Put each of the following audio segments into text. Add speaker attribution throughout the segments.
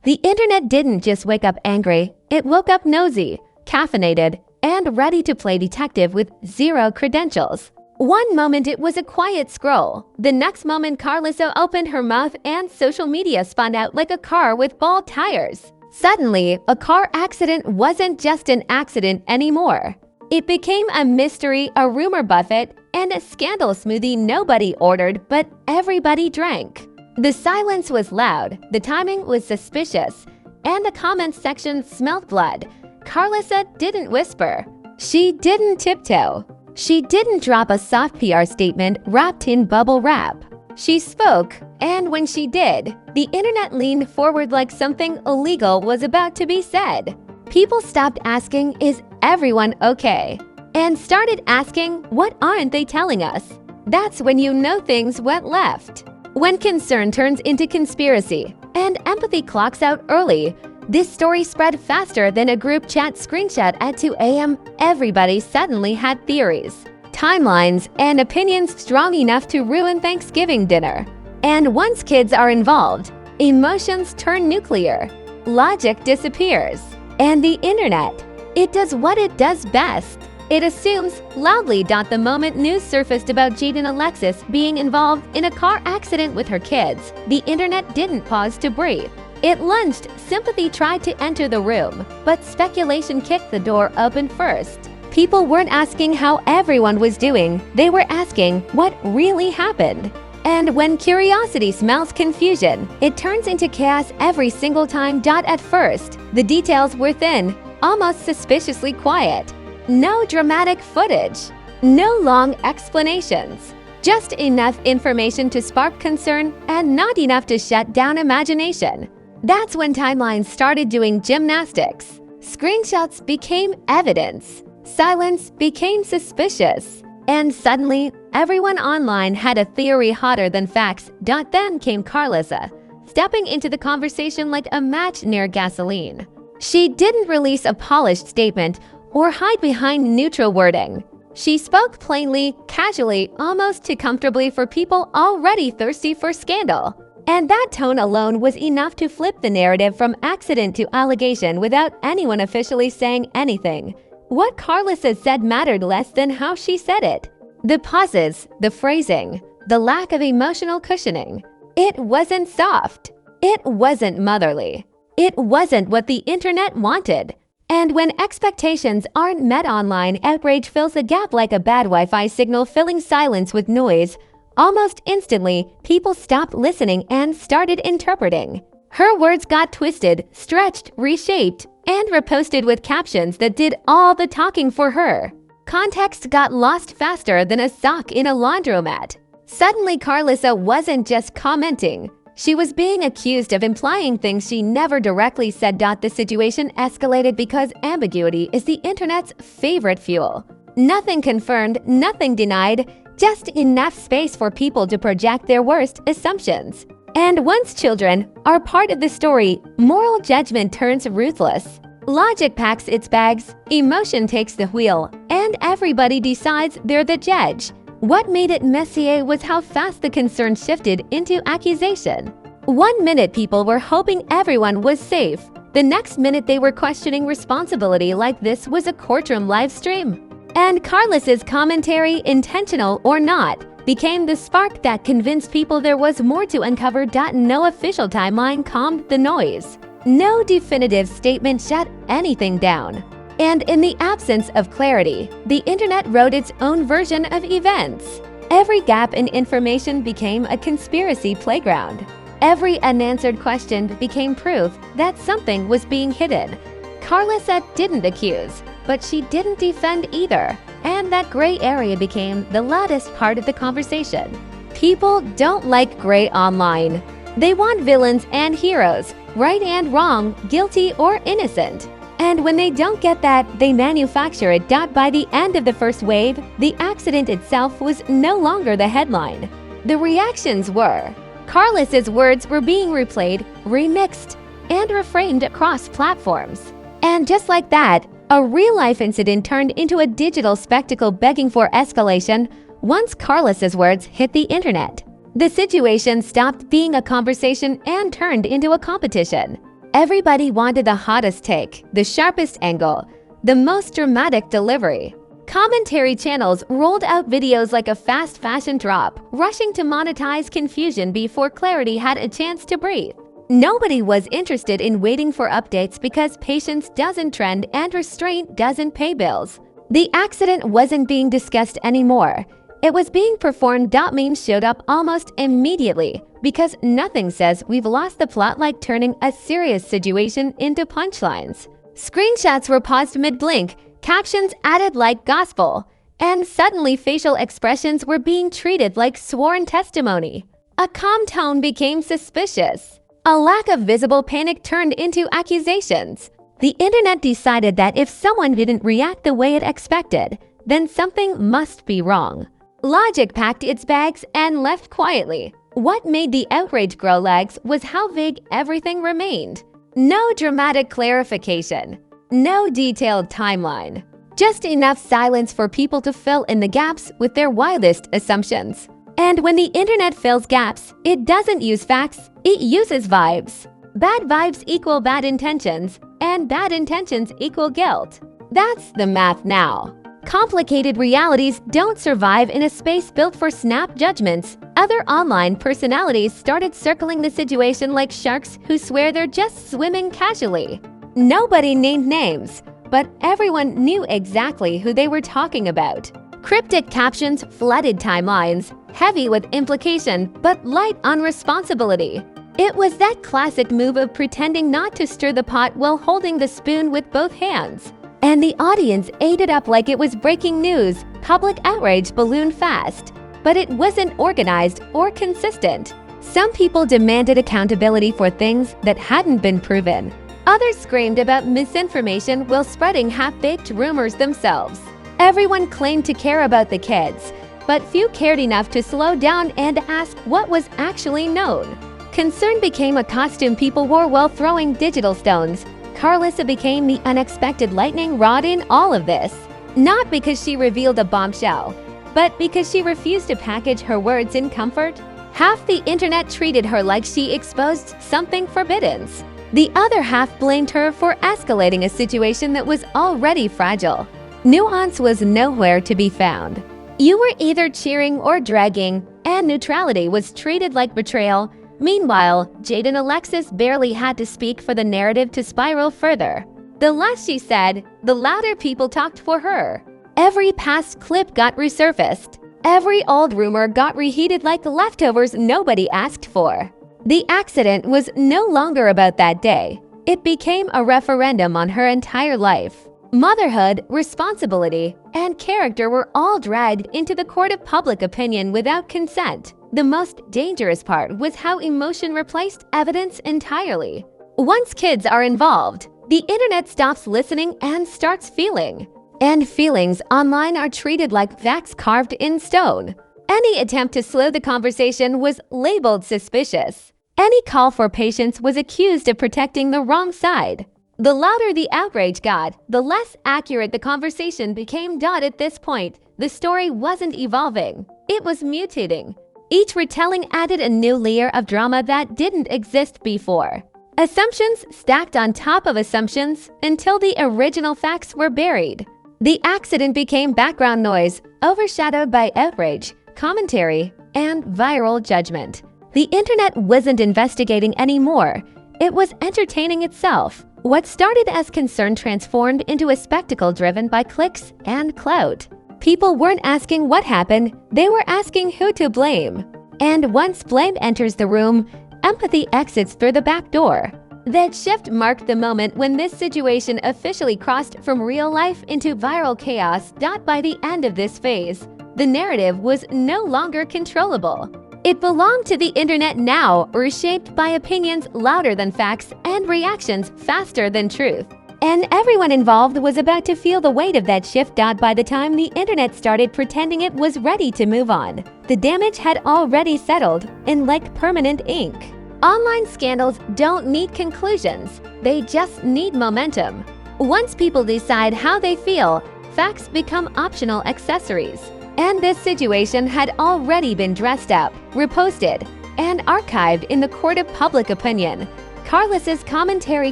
Speaker 1: The internet didn't just wake up angry, it woke up nosy, caffeinated, and ready to play detective with zero credentials. One moment it was a quiet scroll. The next moment Karlissa opened her mouth and social media spun out like a car with bald tires. Suddenly, a car accident wasn't just an accident anymore. It became a mystery, a rumor buffet, and a scandal smoothie nobody ordered but everybody drank. The silence was loud, the timing was suspicious, and the comments section smelled blood. Karlissa didn't whisper. She didn't tiptoe. She didn't drop a soft PR statement wrapped in bubble wrap. She spoke, and when she did, the internet leaned forward like something illegal was about to be said. People stopped asking, "Is everyone okay?" and started asking, "What aren't they telling us?" That's when you know things went left. When concern turns into conspiracy and empathy clocks out early, this story spread faster than a group chat screenshot at 2 a.m. Everybody suddenly had theories, timelines, and opinions strong enough to ruin Thanksgiving dinner. And once kids are involved, emotions turn nuclear, logic disappears, and the internet, it does what it does best. It assumes loudly. The moment news surfaced about Jaidyn Alexis being involved in a car accident with her kids, the internet didn't pause to breathe. It lunged. Sympathy tried to enter the room, but speculation kicked the door open first. People weren't asking how everyone was doing, they were asking what really happened. And when curiosity smells confusion, it turns into chaos every single time. At first, the details were thin, almost suspiciously quiet. No dramatic footage, no long explanations, just enough information to spark concern and not enough to shut down imagination. That's when timelines started doing gymnastics. Screenshots became evidence, silence became suspicious, and suddenly everyone online had a theory hotter than facts. Then came Karlissa, stepping into the conversation like a match near gasoline. She didn't release a polished statement or hide behind neutral wording. She spoke plainly, casually, almost too comfortably for people already thirsty for scandal. And that tone alone was enough to flip the narrative from accident to allegation without anyone officially saying anything. What Karlissa said mattered less than how she said it. The pauses, the phrasing, the lack of emotional cushioning. It wasn't soft. It wasn't motherly. It wasn't what the internet wanted. And when expectations aren't met online, outrage fills the gap like a bad Wi-Fi signal filling silence with noise. Almost instantly, people stopped listening and started interpreting. Her words got twisted, stretched, reshaped, and reposted with captions that did all the talking for her. Context got lost faster than a sock in a laundromat. Suddenly, Karlissa wasn't just commenting. She was being accused of implying things she never directly said. The situation escalated because ambiguity is the internet's favorite fuel. Nothing confirmed, nothing denied, just enough space for people to project their worst assumptions. And once children are part of the story, moral judgment turns ruthless. Logic packs its bags, emotion takes the wheel, and everybody decides they're the judge. What made it messy was how fast the concern shifted into accusation. 1 minute people were hoping everyone was safe. The next minute they were questioning responsibility like this was a courtroom live stream. And Karlissa's commentary, intentional or not, became the spark that convinced people there was more to uncover. No official timeline calmed the noise. No definitive statement shut anything down. And in the absence of clarity, the internet wrote its own version of events. Every gap in information became a conspiracy playground. Every unanswered question became proof that something was being hidden. Karlissa didn't accuse, but she didn't defend either. And that gray area became the loudest part of the conversation. People don't like gray online. They want villains and heroes, right and wrong, guilty or innocent. And when they don't get that, they manufacture it. By the end of the first wave, the accident itself was no longer the headline. The reactions were. Karlissa's words were being replayed, remixed, and reframed across platforms. And just like that, a real-life incident turned into a digital spectacle begging for escalation once Karlissa's words hit the internet. The situation stopped being a conversation and turned into a competition. Everybody wanted the hottest take, the sharpest angle, the most dramatic delivery. Commentary channels rolled out videos like a fast fashion drop, rushing to monetize confusion before clarity had a chance to breathe. Nobody was interested in waiting for updates because patience doesn't trend and restraint doesn't pay bills. The accident wasn't being discussed anymore. It was being performed. Memes showed up almost immediately because nothing says we've lost the plot like turning a serious situation into punchlines. Screenshots were paused mid-blink, captions added like gospel, and suddenly facial expressions were being treated like sworn testimony. A calm tone became suspicious. A lack of visible panic turned into accusations. The internet decided that if someone didn't react the way it expected, then something must be wrong. Logic packed its bags and left quietly. What made the outrage grow legs was how vague everything remained. No dramatic clarification. No detailed timeline. Just enough silence for people to fill in the gaps with their wildest assumptions. And when the internet fills gaps, it doesn't use facts, it uses vibes. Bad vibes equal bad intentions, and bad intentions equal guilt. That's the math now. Complicated realities don't survive in a space built for snap judgments. Other online personalities started circling the situation like sharks who swear they're just swimming casually. Nobody named names, but everyone knew exactly who they were talking about. Cryptic captions flooded timelines, heavy with implication but light on responsibility. It was that classic move of pretending not to stir the pot while holding the spoon with both hands. And the audience ate it up like it was breaking news. Public outrage ballooned fast. But it wasn't organized or consistent. Some people demanded accountability for things that hadn't been proven. Others screamed about misinformation while spreading half-baked rumors themselves. Everyone claimed to care about the kids, but few cared enough to slow down and ask what was actually known. Concern became a costume people wore while throwing digital stones. Karlissa became the unexpected lightning rod in all of this. Not because she revealed a bombshell, but because she refused to package her words in comfort. Half the internet treated her like she exposed something forbidden. The other half blamed her for escalating a situation that was already fragile. Nuance was nowhere to be found. You were either cheering or dragging, and neutrality was treated like betrayal. Meanwhile, Jaidyn Alexis barely had to speak for the narrative to spiral further. The less she said, the louder people talked for her. Every past clip got resurfaced. Every old rumor got reheated like leftovers nobody asked for. The accident was no longer about that day. It became a referendum on her entire life. Motherhood, responsibility, and character were all dragged into the court of public opinion without consent. The most dangerous part was how emotion replaced evidence entirely. Once kids are involved, the internet stops listening and starts feeling. And feelings online are treated like facts carved in stone. Any attempt to slow the conversation was labeled suspicious. Any call for patience was accused of protecting the wrong side. The louder the outrage got, the less accurate the conversation became. At this point, the story wasn't evolving. It was mutating. Each retelling added a new layer of drama that didn't exist before. Assumptions stacked on top of assumptions until the original facts were buried. The accident became background noise, overshadowed by outrage, commentary, and viral judgment. The internet wasn't investigating anymore. It was entertaining itself. What started as concern transformed into a spectacle driven by clicks and clout. People weren't asking what happened, they were asking who to blame. And once blame enters the room, empathy exits through the back door. That shift marked the moment when this situation officially crossed from real life into viral chaos. By the end of this phase, the narrative was no longer controllable. It belonged to the internet now, reshaped by opinions louder than facts and reactions faster than truth. And everyone involved was about to feel the weight of that shift. By the time the internet started pretending it was ready to move on, the damage had already settled in like permanent ink. Online scandals don't need conclusions, they just need momentum. Once people decide how they feel, facts become optional accessories. And this situation had already been dressed up, reposted, and archived in the court of public opinion. Karlissa's commentary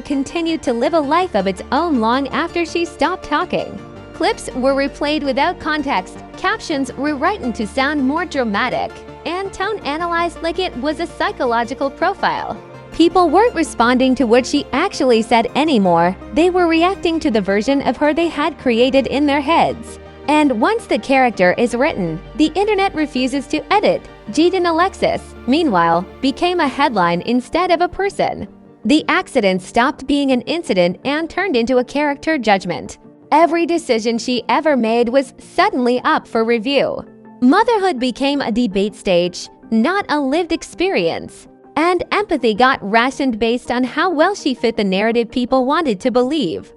Speaker 1: continued to live a life of its own long after she stopped talking. Clips were replayed without context, captions rewritten to sound more dramatic, and tone analyzed like it was a psychological profile. People weren't responding to what she actually said anymore. They were reacting to the version of her they had created in their heads. And once the character is written, the internet refuses to edit. Jaidyn Alexis, meanwhile, became a headline instead of a person. The accident stopped being an incident and turned into a character judgment. Every decision she ever made was suddenly up for review. Motherhood became a debate stage, not a lived experience. And empathy got rationed based on how well she fit the narrative people wanted to believe.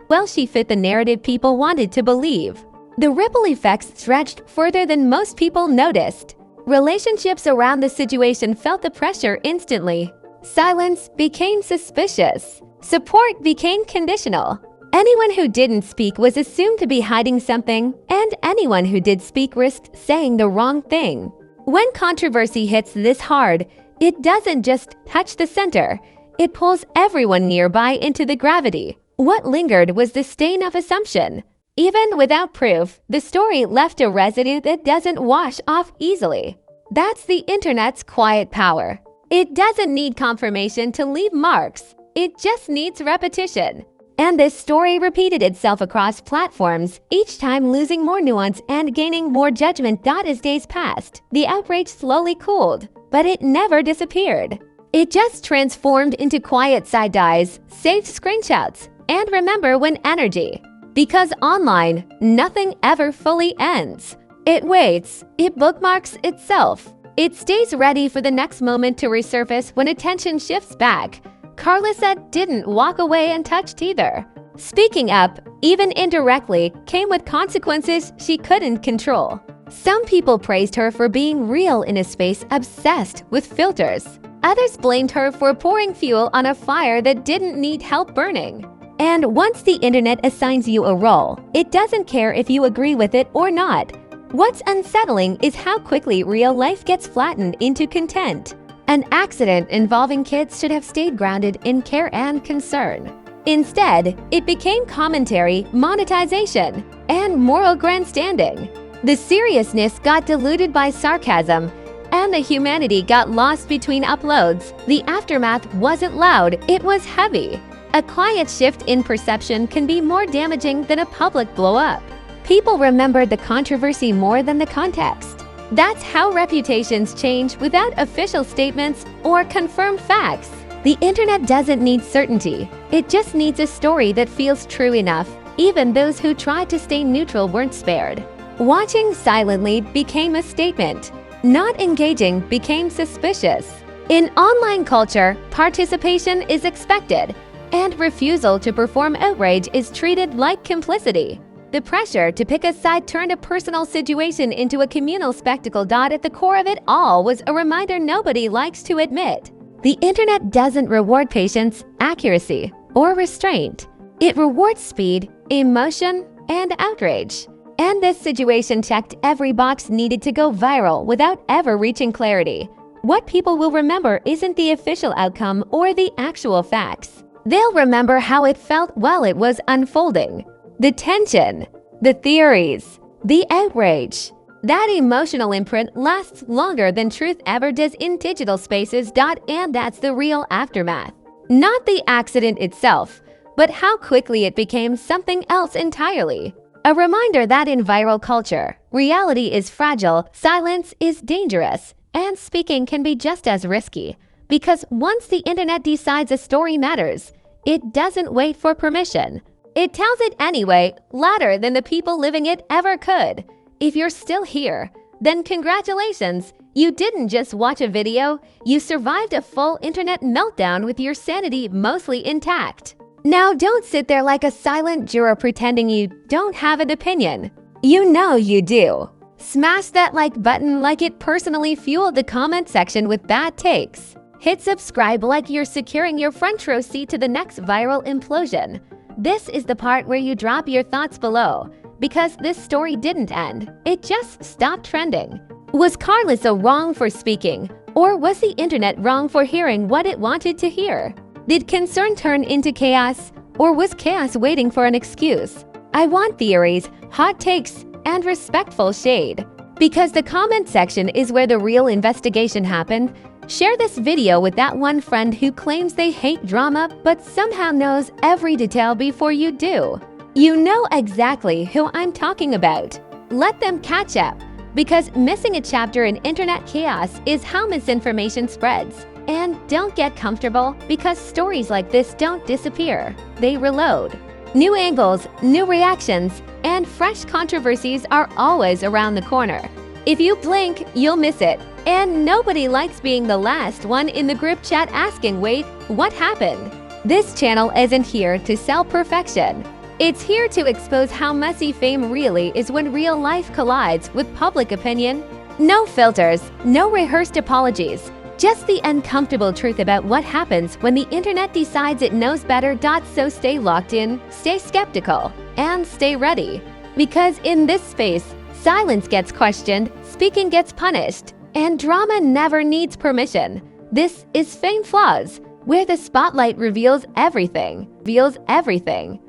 Speaker 1: The ripple effects stretched further than most people noticed. Relationships around the situation felt the pressure instantly. Silence became suspicious. Support became conditional. Anyone who didn't speak was assumed to be hiding something, and anyone who did speak risked saying the wrong thing. When controversy hits this hard, it doesn't just touch the center. It pulls everyone nearby into the gravity. What lingered was the stain of assumption. Even without proof, the story left a residue that doesn't wash off easily. That's the internet's quiet power. It doesn't need confirmation to leave marks. It just needs repetition. And this story repeated itself across platforms, each time losing more nuance and gaining more judgment. As days passed, the outrage slowly cooled, but it never disappeared. It just transformed into quiet side-eyes, saved screenshots, and remember when energy. Because online, nothing ever fully ends. It waits, it bookmarks itself. It stays ready for the next moment to resurface when attention shifts back. Karlissa didn't walk away untouched either. Speaking up, even indirectly, came with consequences she couldn't control. Some people praised her for being real in a space obsessed with filters. Others blamed her for pouring fuel on a fire that didn't need help burning. And once the internet assigns you a role, it doesn't care if you agree with it or not. What's unsettling is how quickly real life gets flattened into content. An accident involving kids should have stayed grounded in care and concern. Instead, it became commentary, monetization, and moral grandstanding. The seriousness got diluted by sarcasm, and the humanity got lost between uploads. The aftermath wasn't loud, it was heavy. A quiet shift in perception can be more damaging than a public blow-up. People remembered the controversy more than the context. That's how reputations change without official statements or confirmed facts. The internet doesn't need certainty. It just needs a story that feels true enough. Even those who tried to stay neutral weren't spared. Watching silently became a statement. Not engaging became suspicious. In online culture, participation is expected, and refusal to perform outrage is treated like complicity. The pressure to pick a side turned a personal situation into a communal spectacle. At the core of it all was a reminder nobody likes to admit. The internet doesn't reward patience, accuracy, or restraint. It rewards speed, emotion, and outrage. And this situation checked every box needed to go viral without ever reaching clarity. What people will remember isn't the official outcome or the actual facts. They'll remember how it felt while it was unfolding. The tension, the theories, the outrage. That emotional imprint lasts longer than truth ever does in digital spaces. And that's the real aftermath. Not the accident itself, but how quickly it became something else entirely. A reminder that in viral culture, reality is fragile, silence is dangerous, and speaking can be just as risky. Because once the internet decides a story matters, it doesn't wait for permission. It tells it anyway, louder than the people living it ever could. If you're still here, then congratulations. You didn't just watch a video, you survived a full internet meltdown with your sanity mostly intact. Now don't sit there like a silent juror pretending you don't have an opinion. You know you do. Smash that like button like it personally fueled the comment section with bad takes. Hit subscribe like you're securing your front row seat to the next viral implosion. This is the part where you drop your thoughts below, because this story didn't end, it just stopped trending. Was Karlissa wrong for speaking, or was the internet wrong for hearing what it wanted to hear? Did concern turn into chaos, or was chaos waiting for an excuse? I want theories, hot takes, and respectful shade. Because the comment section is where the real investigation happened, share this video with that one friend who claims they hate drama but somehow knows every detail before you do. You know exactly who I'm talking about. Let them catch up, because missing a chapter in internet chaos is how misinformation spreads. And don't get comfortable, because stories like this don't disappear, they reload. New angles, new reactions, and fresh controversies are always around the corner. If you blink, you'll miss it. And nobody likes being the last one in the group chat asking, wait, what happened? This channel isn't here to sell perfection. It's here to expose how messy fame really is when real life collides with public opinion. No filters, no rehearsed apologies. Just the uncomfortable truth about what happens when the internet decides it knows better. So stay locked in, stay skeptical, and stay ready. Because in this space, silence gets questioned, speaking gets punished, and drama never needs permission. This is Fame Flaws, where the spotlight reveals everything.